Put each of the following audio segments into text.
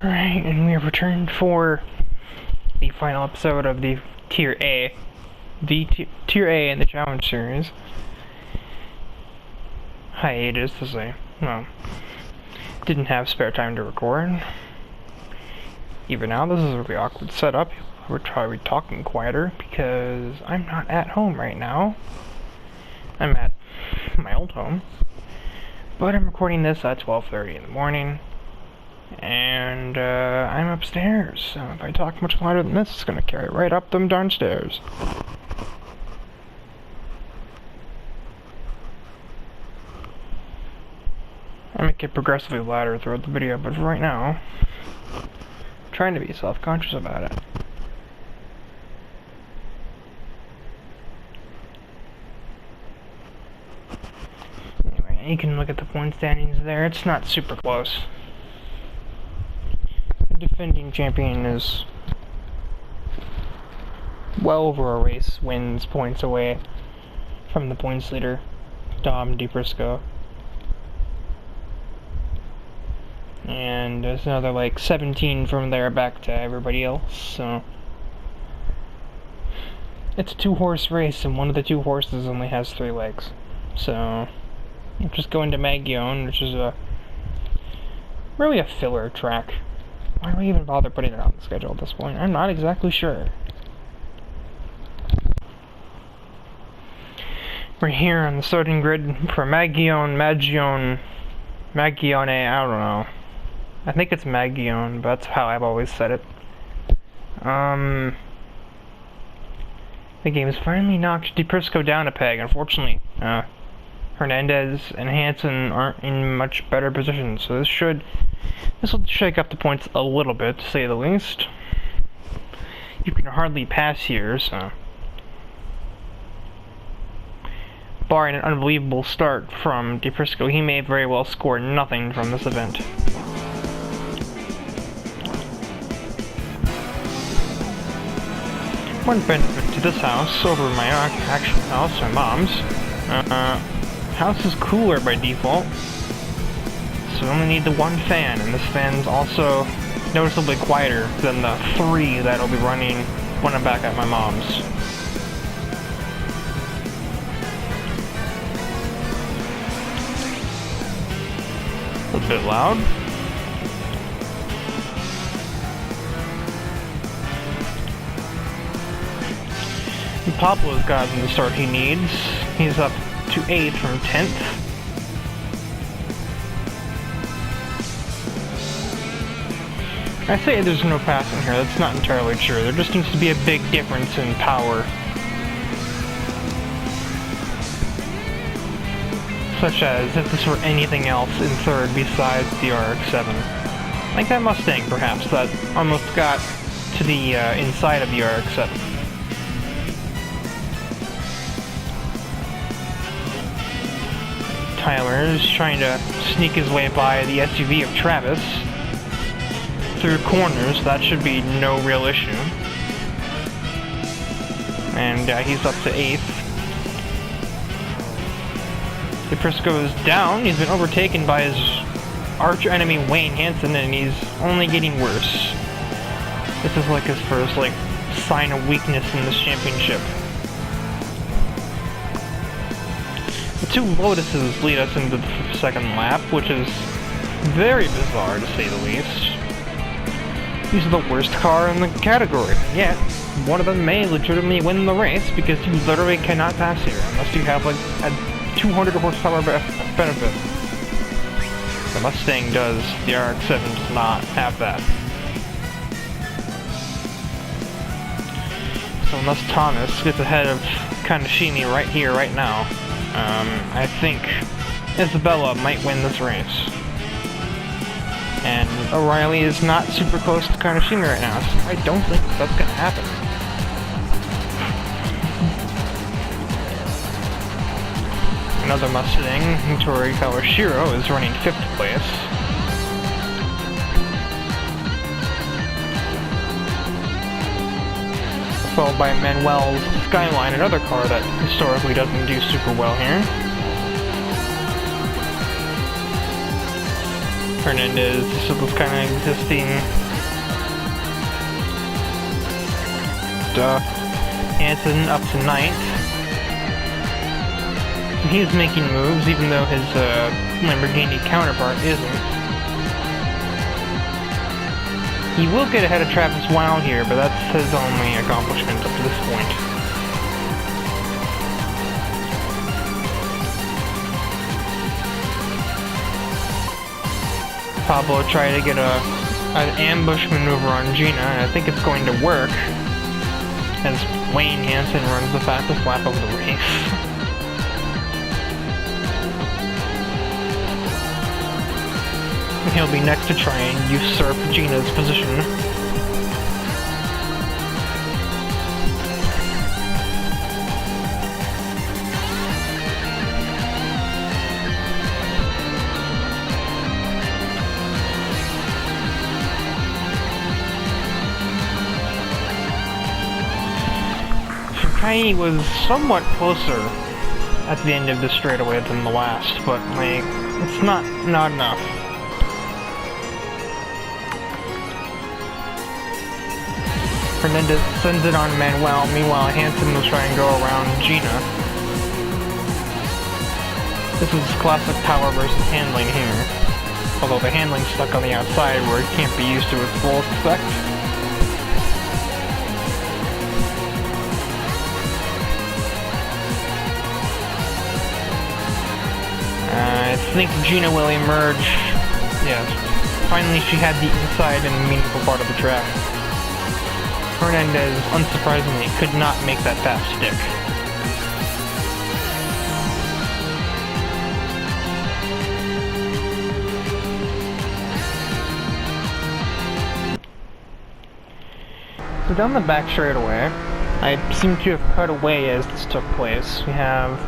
Alright, and we have returned for the final episode of the Tier A. Tier A in the Challenge Series. Hiatus, as didn't have spare time to record. Even now, this is a really awkward setup. We're probably talking quieter because I'm not at home right now. I'm at my old home. But I'm recording this at 12:30 in the morning. And I'm upstairs, so if I talk much louder than this, it's gonna carry right up them darn stairs. I might get progressively louder throughout the video, but for right now, I'm trying to be self-conscious about it. Anyway, you can look at the point standings there. It's not super close. Defending champion is well over a race wins points away from the points leader, Dom DePrisco. And there's another like 17 from there back to everybody else, so it's a 2-horse race and one of the 2 horses only has 3 legs. So I'm just going to Magione, which is really a filler track. Why do we even bother putting it on the schedule at this point? I'm not exactly sure. We're here on the starting grid for Magione, I don't know. I think it's Magione, but that's how I've always said it. The game's finally knocked DePrisco down a peg. Unfortunately, Hernandez and Hansen aren't in much better position, so this will shake up the points a little bit, to say the least. You can hardly pass here, so barring an unbelievable start from DePrisco, he may very well score nothing from this event. One benefit to this house over my actual house, my mom's, house is cooler by default, so we only need the 1 fan, and this fan's also noticeably quieter than the 3 that'll be running when I'm back at my mom's. A bit loud. And Pablo's gotten the start he needs. He's up to 8th from 10th. I say there's no passing here, that's not entirely true. There just needs to be a big difference in power. Such as if this were anything else in 3rd besides the RX-7. Like that Mustang, perhaps, that almost got to the inside of the RX-7. Tyler is trying to sneak his way by the SUV of Travis through corners. That should be no real issue. And he's up to 8th. DePrisco is down. He's been overtaken by his arch enemy Wayne Hansen, and he's only getting worse. This is like his first sign of weakness in this championship. The 2 Lotuses lead us into the 2nd lap, which is very bizarre to say the least. These are the worst car in the category, yet one of them may legitimately win the race because you literally cannot pass here unless you have a 200 horsepower benefit. The Mustang does, the RX-7 does not have that. So unless Thomas gets ahead of Kaneshimi right here, right now, I think Isabella might win this race. And O'Reilly is not super close to Kaneshimi right now, so I don't think that's gonna happen. Another Mustang, Tori Kawashiro, is running 5th place. Followed by Manuel's Skyline, another car that historically doesn't do super well here. Hernandez still was kind of existing. Hansen up to 9th. He's making moves, even though his Lamborghini counterpart isn't. He will get ahead of Travis Wild here, but that's his only accomplishment up to this point. Pablo tried to get an ambush maneuver on Gina, and I think it's going to work, as Wayne Hansen runs the fastest lap of the race. He'll be next to try and usurp Gina's position. Shinkai was somewhat closer at the end of the straightaway than the last, but like, it's not enough. Hernandez sends it on Manuel, meanwhile Hansen will try and go around Gina. This is classic power versus handling here, although the handling's stuck on the outside where it can't be used to its full effect. I think Gina will emerge. Yes, finally she had the inside and meaningful part of the track. Hernandez, unsurprisingly, could not make that pass stick. So down the back straightaway, I seem to have cut away as this took place. We have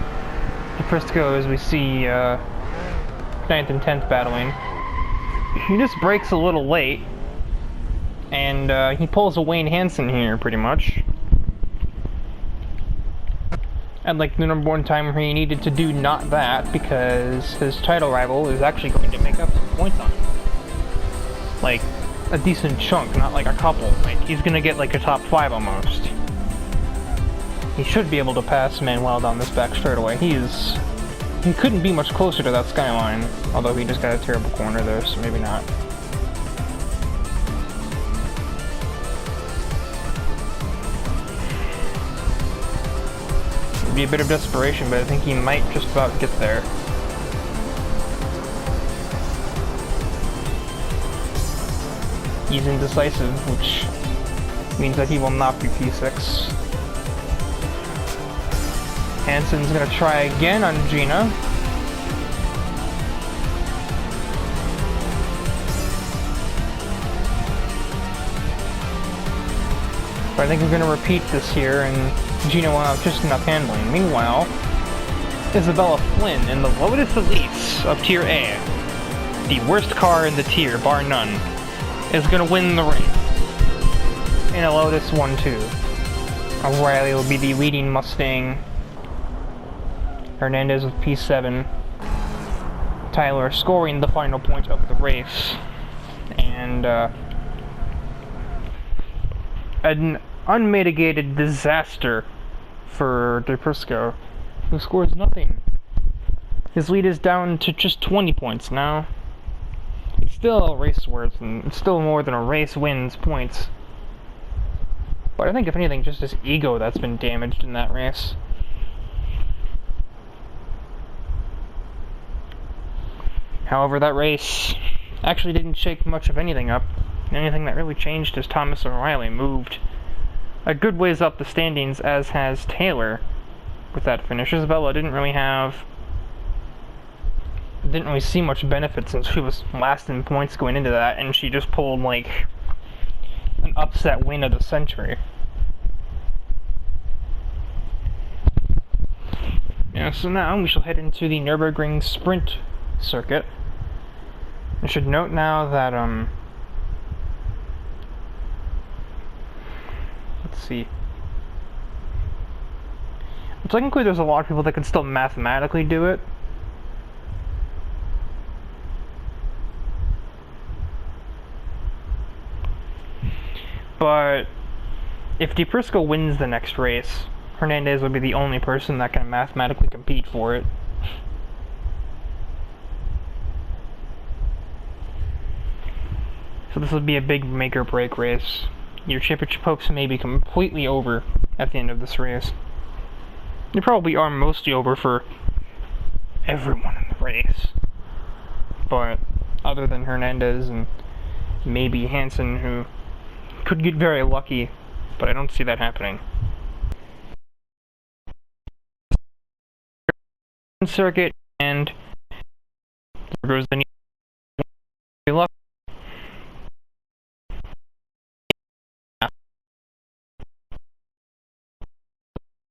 the Prisco as we see 9th and 10th battling. He just breaks a little late. And he pulls a Wayne Hansen here, pretty much. And like the number one time where he needed to do not that, because his title rival is actually going to make up some points on him. Like, a decent chunk, not like a couple. Like, he's gonna get like a top 5 almost. He should be able to pass Manuel down this back straightaway. He couldn't be much closer to that skyline, although he just got a terrible corner there, so maybe not. Be a bit of desperation, but I think he might just about get there. He's indecisive, which means that he will not be P6. Hansen's gonna try again on Gina. But I think we're gonna repeat this here, and Gina will have just enough handling. Meanwhile, Isabella Flynn in the Lotus Elise of Tier A, the worst car in the tier, bar none, is going to win the race in a Lotus 1-2. O'Reilly will be the leading Mustang. Hernandez with P7. Tyler scoring the final point of the race. And an unmitigated disaster for De Prisco, who scores nothing. His lead is down to just 20 points now. It's still a race worth, and it's still more than a race wins points. But I think if anything, just his ego that's been damaged in that race. However, that race actually didn't shake much of anything up. The only thing that really changed is Thomas O'Reilly moved a good ways up the standings, as has Taylor with that finish. Isabella didn't really see much benefit since she was last in points going into that, and she just pulled like an upset win of the century. Yeah, so now we shall head into the Nürburgring Sprint circuit. I should note now that let's see. Technically, there's a lot of people that can still mathematically do it. But if DePrisco wins the next race, Hernandez will be the only person that can mathematically compete for it. So this will be a big make or break race. Your championship hopes may be completely over at the end of this race. They probably are mostly over for everyone in the race. But other than Hernandez and maybe Hansen, who could get very lucky, but I don't see that happening. Circuit, and there goes the luck.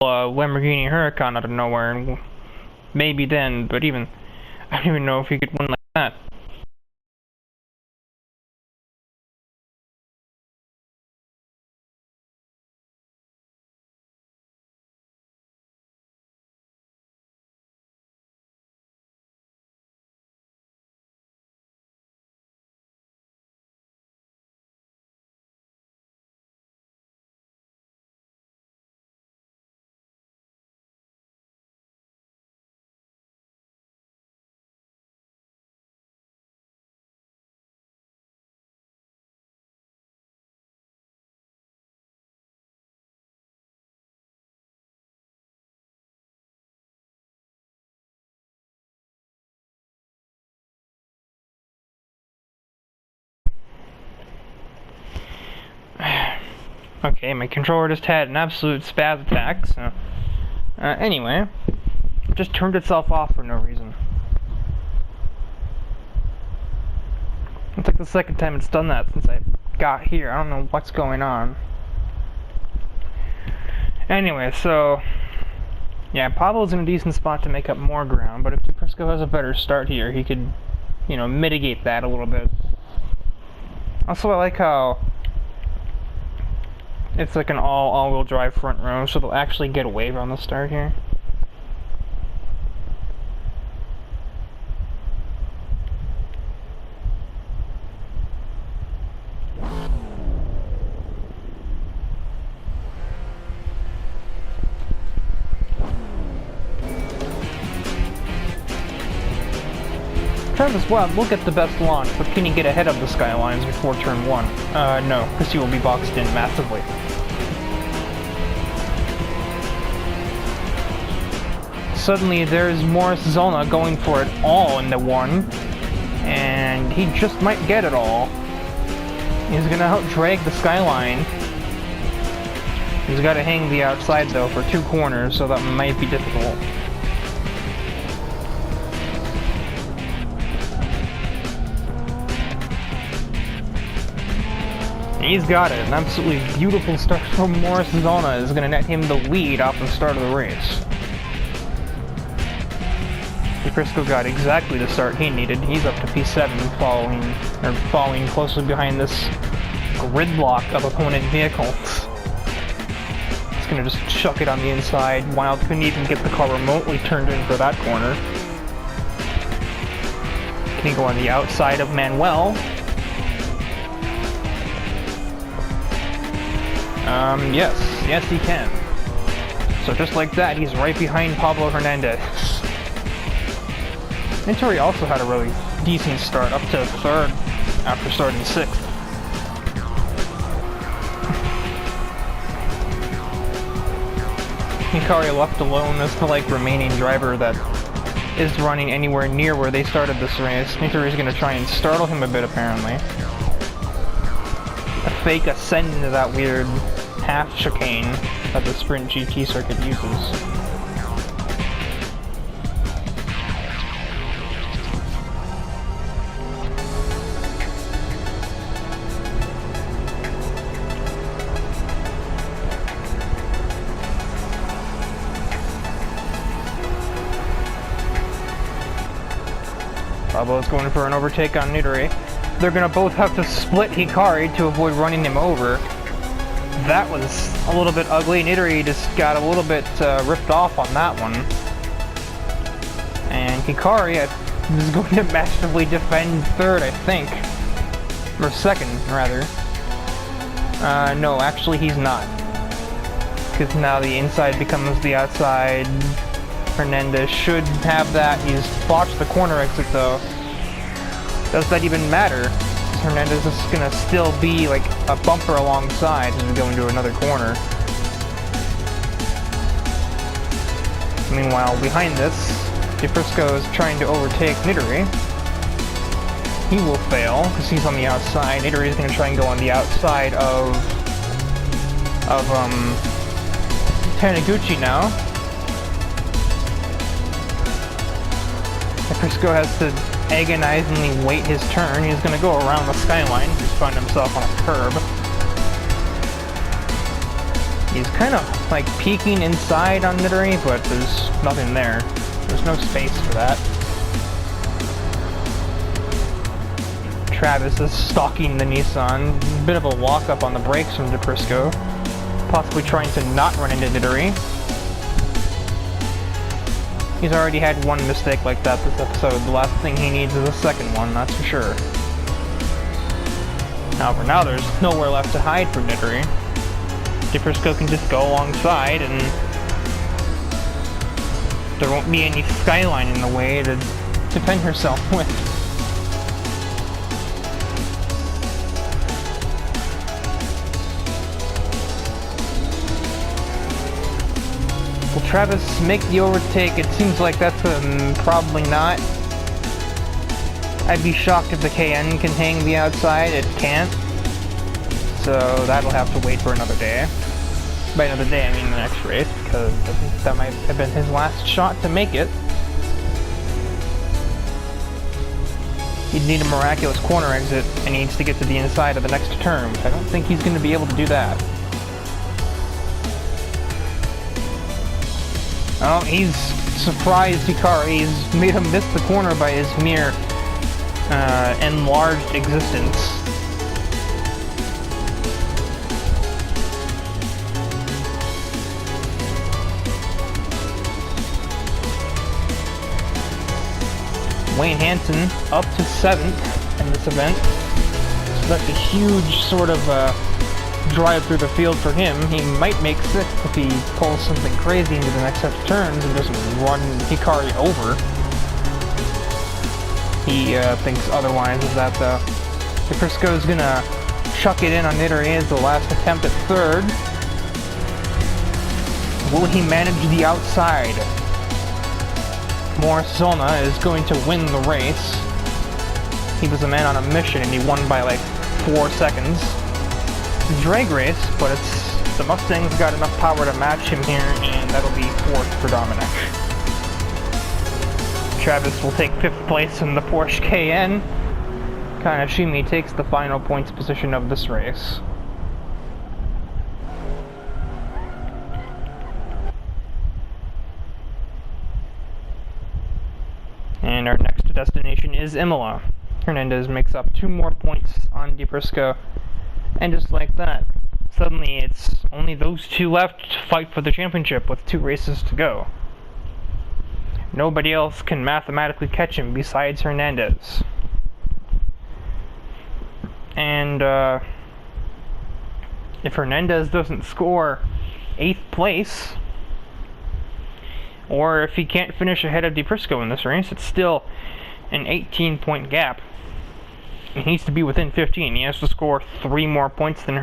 Lamborghini Huracan out of nowhere, and maybe then, but even I don't even know if he could win like that. Okay, my controller just had an absolute spaz attack, so... anyway, it just turned itself off for no reason. It's like the second time it's done that since I got here. I don't know what's going on. Anyway, so... yeah, Pablo's in a decent spot to make up more ground, but if DePrisco has a better start here, he could, you know, mitigate that a little bit. Also, I like how it's like an all-wheel drive front row, so they'll actually get a wave on the start here. Travis Webb will get the best launch, but can he get ahead of the Skylines before turn 1? No, because he will be boxed in massively. Suddenly there's Morris Zolna going for it all in the 1, and he just might get it all. He's gonna out-drag the Skyline. He's gotta hang the outside though for 2 corners, so that might be difficult. He's got it. An absolutely beautiful start from Morris Zolna is going to net him the lead off the start of the race. DePrisco got exactly the start he needed. He's up to P7, following closely behind this gridlock of opponent vehicles. He's going to just chuck it on the inside. Wild couldn't even get the car remotely turned in for that corner. Can he go on the outside of Manuel? Yes he can. So just like that, he's right behind Pablo Hernandez. Venturi also had a really decent start, up to 3rd after starting 6th. Hikari left alone as the remaining driver that is running anywhere near where they started this race. Venturi's gonna try and startle him a bit apparently. A fake ascend into that weird half chicane that the Sprint GT circuit uses. Pablo's going for an overtake on Nidori. They're gonna both have to split Hikari to avoid running him over. That was a little bit ugly. Nidori just got a little bit ripped off on that one. And Hikari is going to masterfully defend 3rd, I think. Or 2nd, rather. No, actually he's not. Because now the inside becomes the outside. Hernandez should have that. He's botched the corner exit though. Does that even matter? Hernandez is gonna still be like a bumper alongside as we go into another corner. Meanwhile, behind this, DeFrisco is trying to overtake Nidori. He will fail because he's on the outside. Nidori is gonna try and go on the outside of Taniguchi now. DeFrisco has to agonizingly wait his turn. He's gonna go around the skyline. He's found himself on a curb. He's kind of like peeking inside on Nidori, but there's nothing there. There's no space for that. Travis is stalking the Nissan. A bit of a walk-up on the brakes from DeFrisco. Possibly trying to not run into Nidori. He's already had one mistake like that this episode. The last thing he needs is a second one, that's for sure. However, now there's nowhere left to hide for Nidori. DeFrisco can just go alongside and there won't be any skyline in the way to defend herself with. Will Travis make the overtake? It seems like that's probably not. I'd be shocked if the KN can hang the outside. It can't. So that'll have to wait for another day. By another day, I mean the next race, because I think that might have been his last shot to make it. He'd need a miraculous corner exit, and he needs to get to the inside of the next turn. I don't think he's going to be able to do that. Oh, he's surprised Hikari. He's made him miss the corner by his mere enlarged existence. Wayne Hansen up to 7th in this event. So that's a huge sort of drive through the field for him. He might make 6th if he pulls something crazy into the next set of turns and doesn't run Hikari over. He thinks otherwise of that though. DeFrisco's gonna chuck it in on Nidori as the last attempt at 3rd. Will he manage the outside? Morrisona is going to win the race. He was a man on a mission and he won by like 4 seconds. Drag race, but it's the Mustang's got enough power to match him here, and that'll be 4th for Dominic. Travis will take 5th place in the Porsche Cayenne. Kanashimi takes the final points position of this race. And our next destination is Imola. Hernandez makes up 2 more points on DeFrisco. And just like that, suddenly it's only those 2 left to fight for the championship with 2 races to go. Nobody else can mathematically catch him besides Hernandez. And if Hernandez doesn't score 8th place, or if he can't finish ahead of DeFrisco in this race, it's still an 18-point gap. He needs to be within 15. He has to score 3 more points than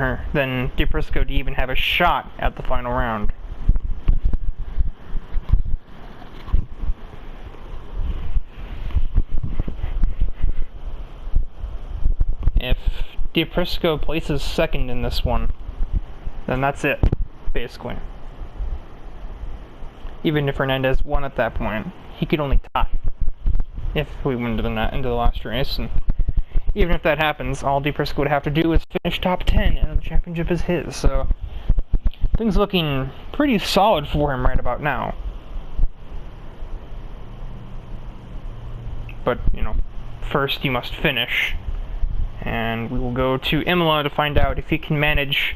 DeFrisco to even have a shot at the final round. If DeFrisco places 2nd in this one, then that's it, basically. Even if Hernandez won at that point, he could only tie if we went into the last race. And even if that happens, all DeFrisco would have to do is finish top 10 and the championship is his. So things looking pretty solid for him right about now. But, you know, first you must finish. And we will go to Imola to find out if he can manage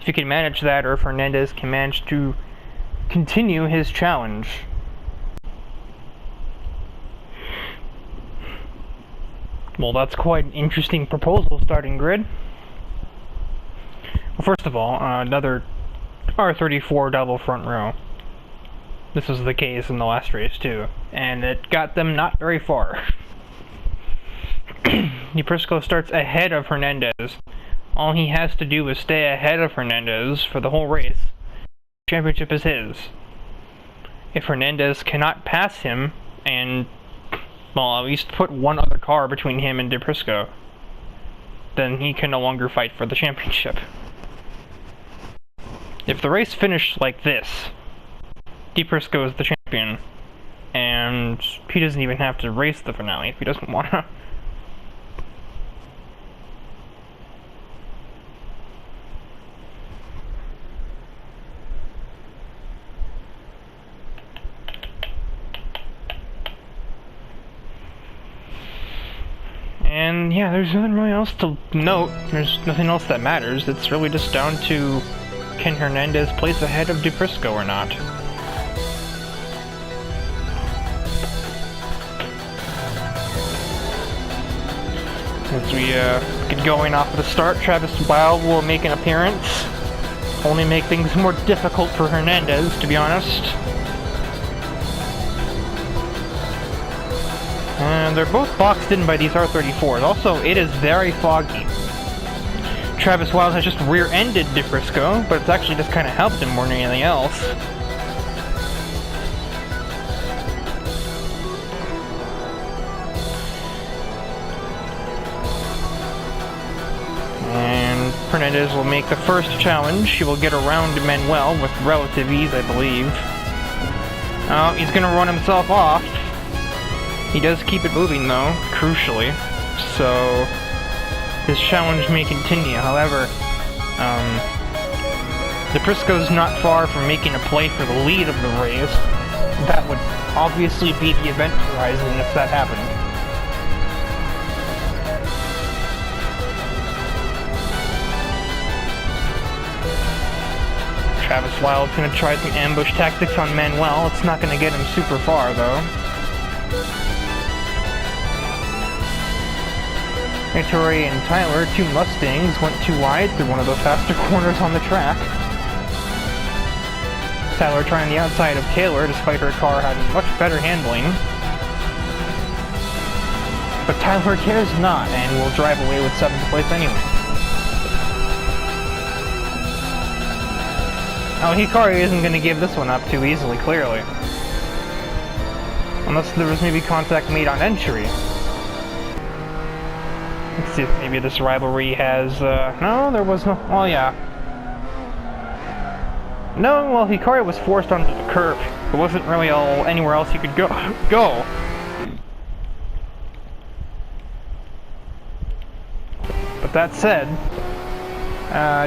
that, or if Hernandez can manage to continue his challenge. Well, that's quite an interesting proposal, starting grid. First of all, another R34 double front row. This was the case in the last race too, and it got them not very far. Duprisco starts ahead of Hernandez. All he has to do is stay ahead of Hernandez for the whole race. The championship is his. If Hernandez cannot pass him, and, well, at least put one other car between him and Duprisco, then he can no longer fight for the championship. If the race finished like this, Duprisco is the champion, and he doesn't even have to race the finale if he doesn't want to. And yeah, there's nothing really else to note. There's nothing else that matters. It's really just down to, can Hernandez place ahead of Duprisco or not? As we get going off of the start, Travis Wild will make an appearance. Only make things more difficult for Hernandez, to be honest. And they're both boxed in by these R34s. Also, it is very foggy. Travis Wild has just rear-ended Duprisco, but it's actually just kind of helped him more than anything else. And Hernandez will make the first challenge. He will get around Manuel with relative ease, I believe. Oh, he's gonna run himself off. He does keep it moving though, crucially, so his challenge may continue. However, Duprisco's not far from making a play for the lead of the race. That would obviously be the event horizon if that happened. Travis Wild's gonna try some ambush tactics on Manuel. It's not gonna get him super far though. Ettore and Tyler, two Mustangs, went too wide through one of the faster corners on the track. Tyler trying the outside of Taylor, despite her car having much better handling. But Tyler cares not, and will drive away with 7th place anyway. Oh, Hikari isn't going to give this one up too easily, clearly. Unless there was maybe contact made on entry. Let's see if maybe this rivalry has, no, there was no, oh yeah. No, well, Hikari was forced onto the curb. There wasn't really anywhere else he could go. But that said,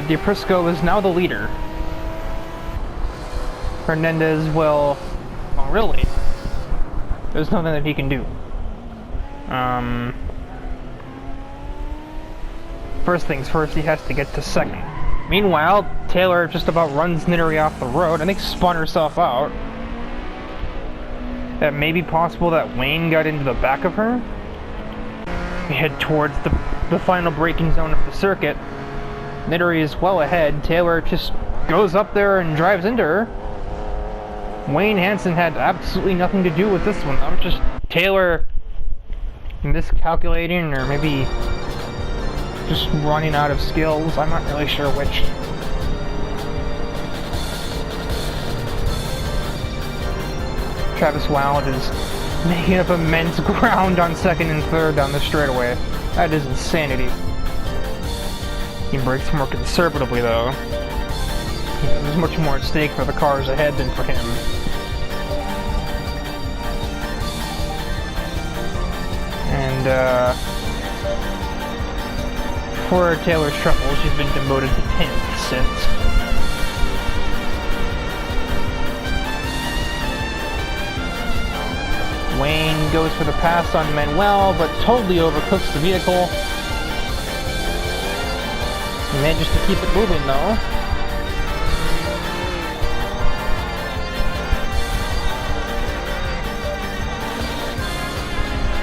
Duprisco is now the leader. Hernandez will, well, really, there's nothing that he can do. First things first, he has to get to second. Meanwhile, Taylor just about runs Nittery off the road. I think spun herself out. It may be possible that Wayne got into the back of her. We head towards the final braking zone of the circuit. Nittery is well ahead. Taylor just goes up there and drives into her. Wayne Hansen had absolutely nothing to do with this one. I'm just Taylor miscalculating, or maybe just running out of skills. I'm not really sure which. Travis Wild is making up immense ground on second and third down the straightaway. That is insanity. He brakes more conservatively though. There's much more at stake for the cars ahead than for him. And for Taylor's trouble, she's been demoted to 10th since. Wayne goes for the pass on Manuel, but totally overcooks the vehicle. He manages to keep it moving though.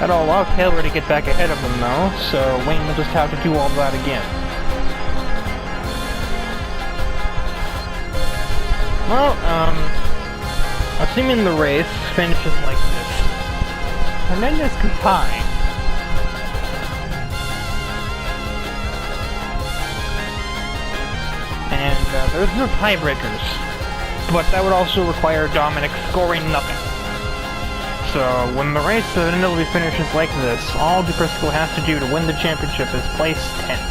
That'll allow Taylor to get back ahead of him though, so Wayne will just have to do all that again. Well, assuming the race finishes like this, Hernandez can tie. And there's no tiebreakers, but that would also require Dominic scoring nothing. So when the race inevitably finishes like this, all DePrisco has to do to win the championship is place 10th.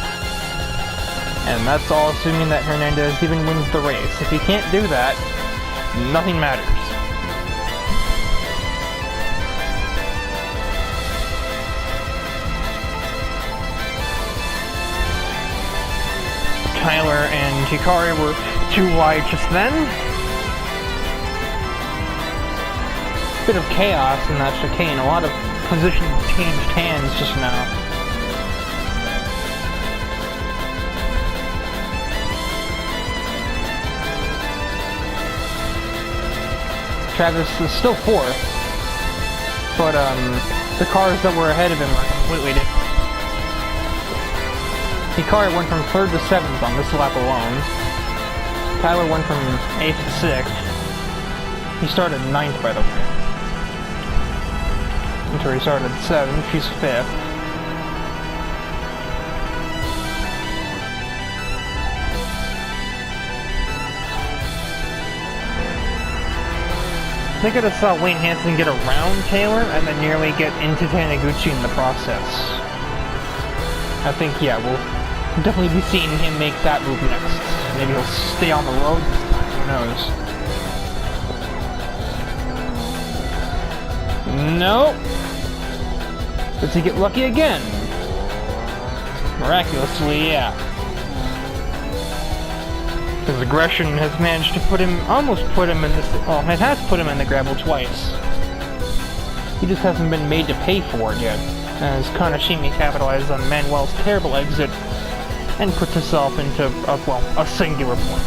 And that's all assuming that Hernandez even wins the race. If he can't do that, nothing matters. Tyler and Hikari were too wide just then. Bit of chaos in that chicane. A lot of positions changed hands just now. Travis is still fourth, but the cars that were ahead of him are completely different. Hikari went from 3rd to 7th on this lap alone. Tyler went from 8th to 6th. He started 9th, by the way. Until he started 7th, he's 5th. They could have saw Wayne Hansen get around Taylor and then nearly get into Taniguchi in the process. I think, yeah, we'll definitely be seeing him make that move next. Maybe he'll stay on the road this time, who knows. Nope. Does he get lucky again? Miraculously, yeah. His aggression has managed to almost put him in this, well, it has put him in the gravel twice. He just hasn't been made to pay for it yet, as Kanashimi capitalized on Manuel's terrible exit and puts himself into, a singular point.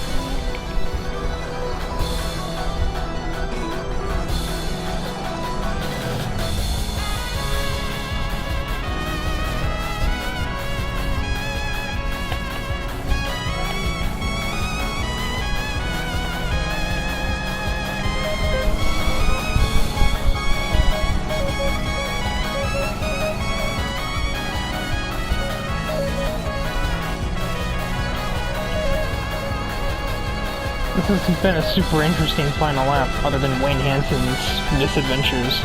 This has been a super interesting final lap, other than Wayne Hansen's misadventures.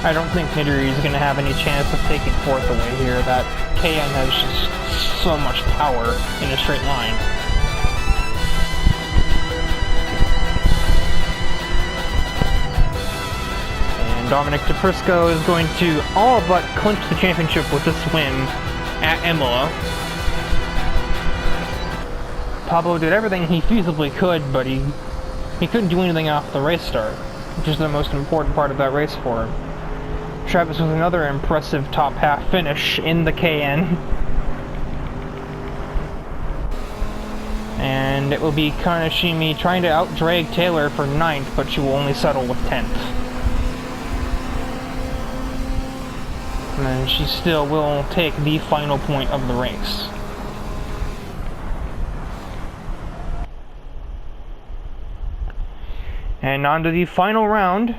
I don't think Midori is going to have any chance of taking 4th away here. That KN has just so much power in a straight line. And Dominic DePrisco is going to all but clinch the championship with this win at Imola. Pablo did everything he feasibly could, but he couldn't do anything off the race start, which is the most important part of that race for him. Travis with another impressive top half finish in the KN. And it will be Kanashimi trying to out-drag Taylor for 9th, but she will only settle with 10th. And then she still will take the final point of the race. And on to the final round.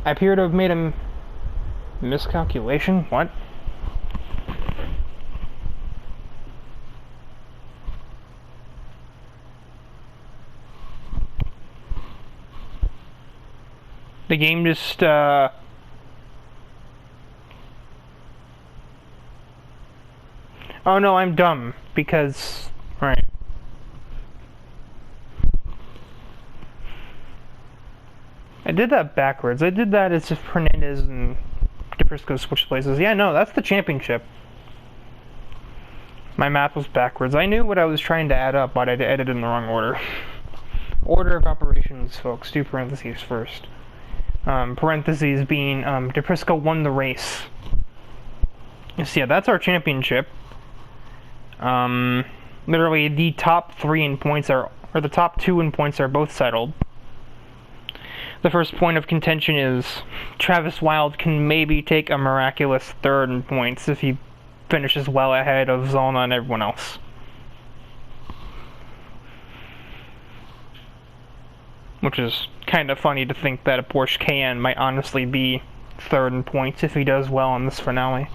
I appear to have made a miscalculation. What? The game just, Oh no, I'm dumb, because... Right. I did that backwards. I did that as if Hernandez and DePrisco switched places. Yeah, no, that's the championship. My math was backwards. I knew what I was trying to add up, but I added it in the wrong order. Order of operations, folks. Do parentheses first. Parentheses being, DePrisco won the race. So yeah, that's our championship. Literally, the top 3 in points or the top 2 in points are both settled. The first point of contention is Travis Wilde can maybe take a miraculous 3rd in points if he finishes well ahead of Zolna and everyone else. which is kind of funny to think that a Porsche Cayenne might honestly be third in points if he does well in this finale.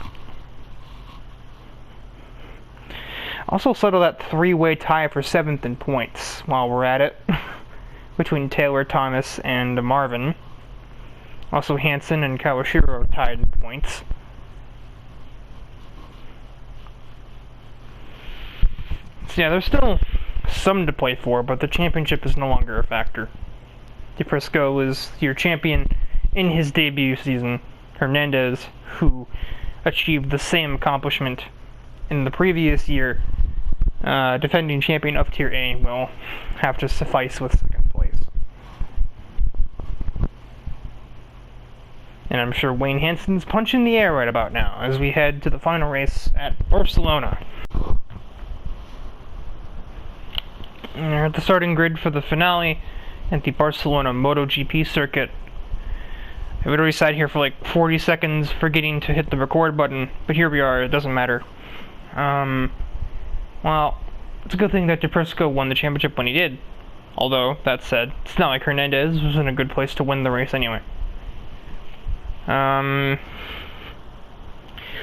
Also settle that three-way tie for 7th in points while we're at it, between Taylor, Thomas, and Marvin. Also Hansen and Kawashiro tied in points. So yeah, there's still some to play for, but the championship is no longer a factor. DePrisco is your champion in his debut season. Hernandez, who achieved the same accomplishment in the previous year, defending champion of Tier A, will have to suffice with second place. And I'm sure Wayne Hansen's punching the air right about now as we head to the final race at Barcelona. And we're at the starting grid for the finale at the Barcelona MotoGP circuit. I would already sat here for like 40 seconds forgetting to hit the record button, but here we are, it doesn't matter. Well, it's a good thing that DePrisco won the championship when he did. Although, that said, it's not like Hernandez was in a good place to win the race anyway.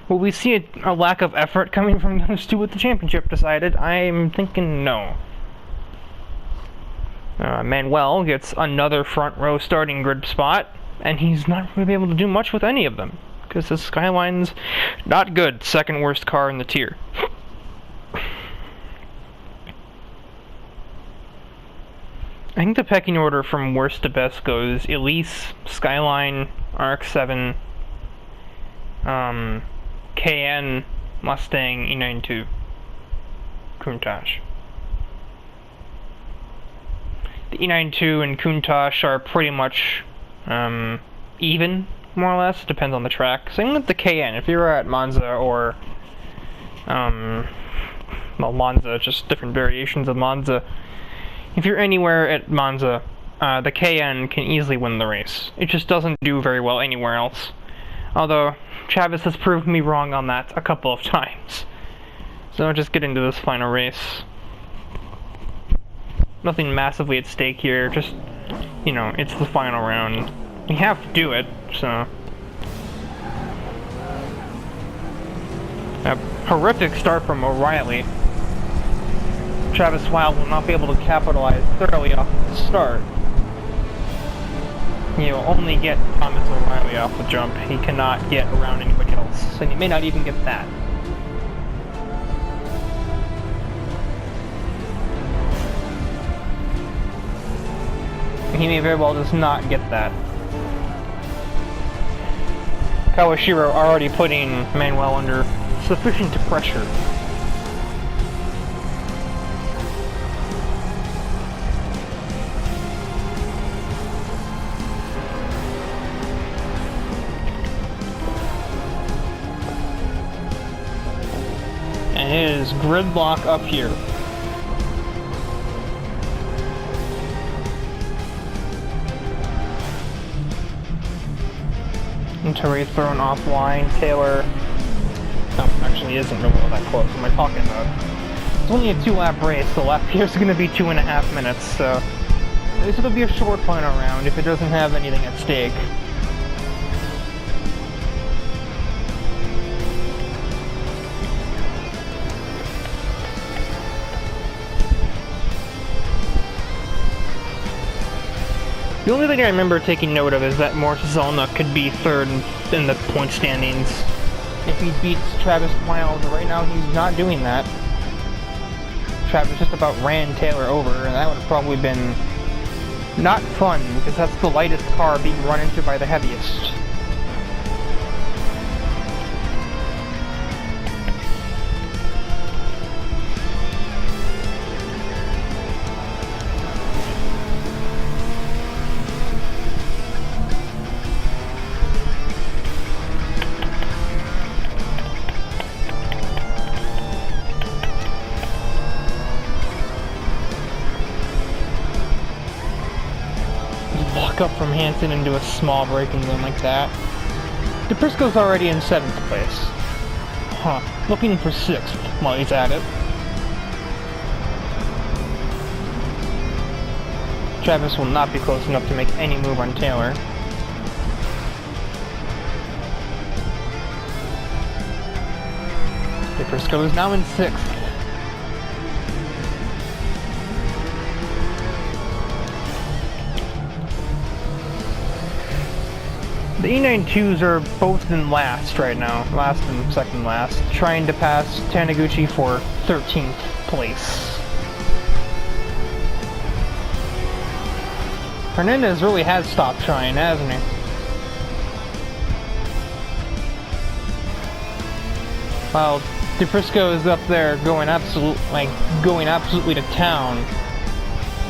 Will we see a lack of effort coming from those two with the championship decided? I'm thinking no. Manuel gets another front row starting grid spot, and he's not going to be able to do much with any of them, because the Skyline's not good, second worst car in the tier. I think the pecking order from worst to best goes Elise, Skyline, RX-7, Cayenne, Mustang, E92, Countach. The E92 and Countach are pretty much even, more or less. Depends on the track. Same with the Cayenne. If you were at Monza or, well, Monza, just different variations of Monza. If you're anywhere at Monza, the Cayenne can easily win the race. It just doesn't do very well anywhere else. Although, Travis has proved me wrong on that a couple of times. So I'll just get into this final race. Nothing massively at stake here, just, you know, it's the final round. We have to do it, so... A horrific start from O'Reilly. Travis Wild will not be able to capitalize thoroughly off the start. He'll only get Thomas O'Reilly off the jump. He cannot get around anybody else, and he may not even get that. He may very well just not get that. Kawashiro already putting Manuel under sufficient pressure. And it is gridlock up here. Terry thrown offline. Taylor actually isn't really that close. What am I talking about? It's only a 2-lap race. The lap here is going to be 2.5 minutes, so this will be a short final round if it doesn't have anything at stake. The only thing I remember taking note of is that Moritz Zolnuk could be third in the point standings if he beats Travis Wild. Right now he's not doing that. Travis just about ran Taylor over, and that would have probably been not fun, because that's the lightest car being run into by the heaviest. Up from Hansen into a small braking zone like that. DePrisco's already in 7th place. Looking for 6th while he's at it. Travis will not be close enough to make any move on Taylor. Briscoe is now in 6th. The E92s are both in last right now, last and second last, trying to pass Taniguchi for 13th place. Hernandez really has stopped trying, hasn't he? While DePrisco is up there going absolutely to town.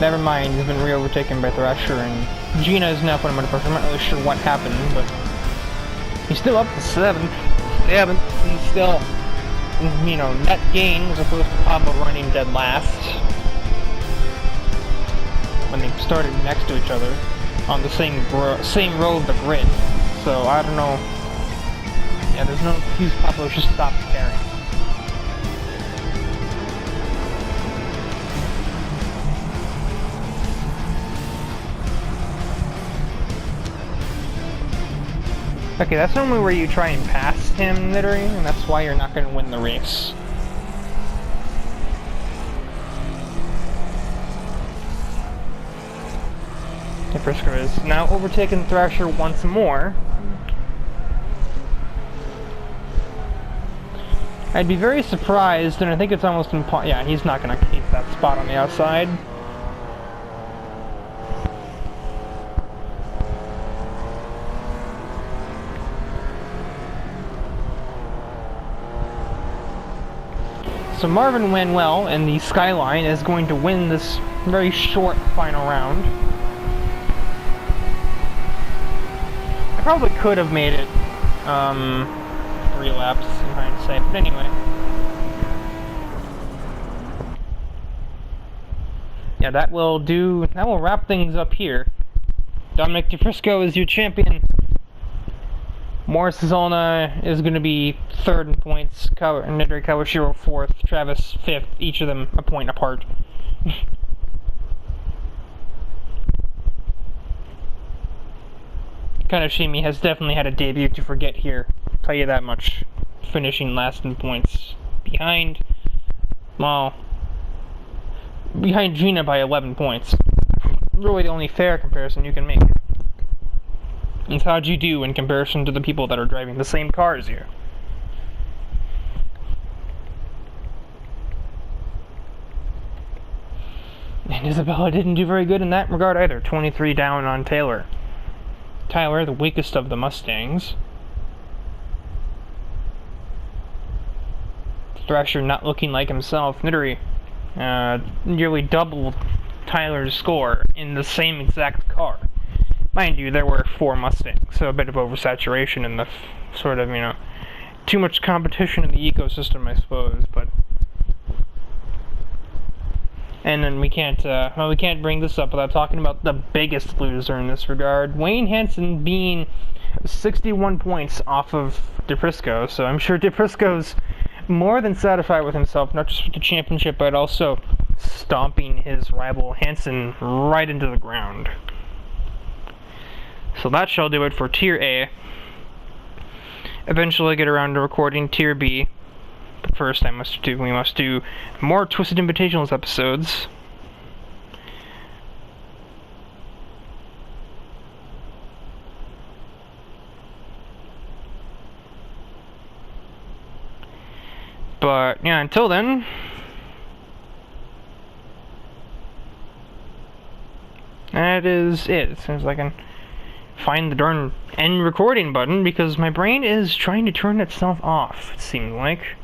Never mind, he's been re-overtaken by Thrasher, and Gina is now put him under pressure. I'm not really sure what happened, but he's still up to 7th. He's still, net gain as opposed to Pablo running dead last when they started next to each other on the same row of the grid. So I don't know. Yeah, there's no excuse Pablo should stop caring. Okay, that's normally where you try and pass him, Nidori, and that's why you're not going to win the race. Briscoe is now overtaken Thrasher once more. I'd be very surprised, and I think it's almost impossible. Yeah, he's not going to keep that spot on the outside. So Marvin Manuel and the Skyline is going to win this very short final round. I probably could have made it 3 laps in hindsight, but anyway. Yeah, that will wrap things up here. Dominic DeFrisco is your champion. Morris Zolna is going to be 3rd in points, Nidori Kawashiro 4th, Travis 5th, each of them a point apart. Kaneshimi has definitely had a debut to forget here, I'll tell you that much. Finishing last in points. Behind Gina by 11 points. Really the only fair comparison you can make. And how'd you do in comparison to the people that are driving the same cars here? And Isabella didn't do very good in that regard either. 23 down on Taylor. Tyler, the weakest of the Mustangs. Thrasher not looking like himself. Nidori nearly doubled Tyler's score in the same exact car. Mind you, there were 4 Mustangs, so a bit of oversaturation in the sort of, too much competition in the ecosystem, I suppose, but... And then we can't bring this up without talking about the biggest loser in this regard. Wayne Hansen being 61 points off of DePrisco, so I'm sure DePrisco's more than satisfied with himself, not just with the championship, but also stomping his rival Hansen right into the ground. So that shall do it for Tier A. Eventually get around to recording Tier B. But first we must do more Twisted Invitationals episodes. But yeah, until then, that is it. It seems like I can find the darn end recording button because my brain is trying to turn itself off, it seems like.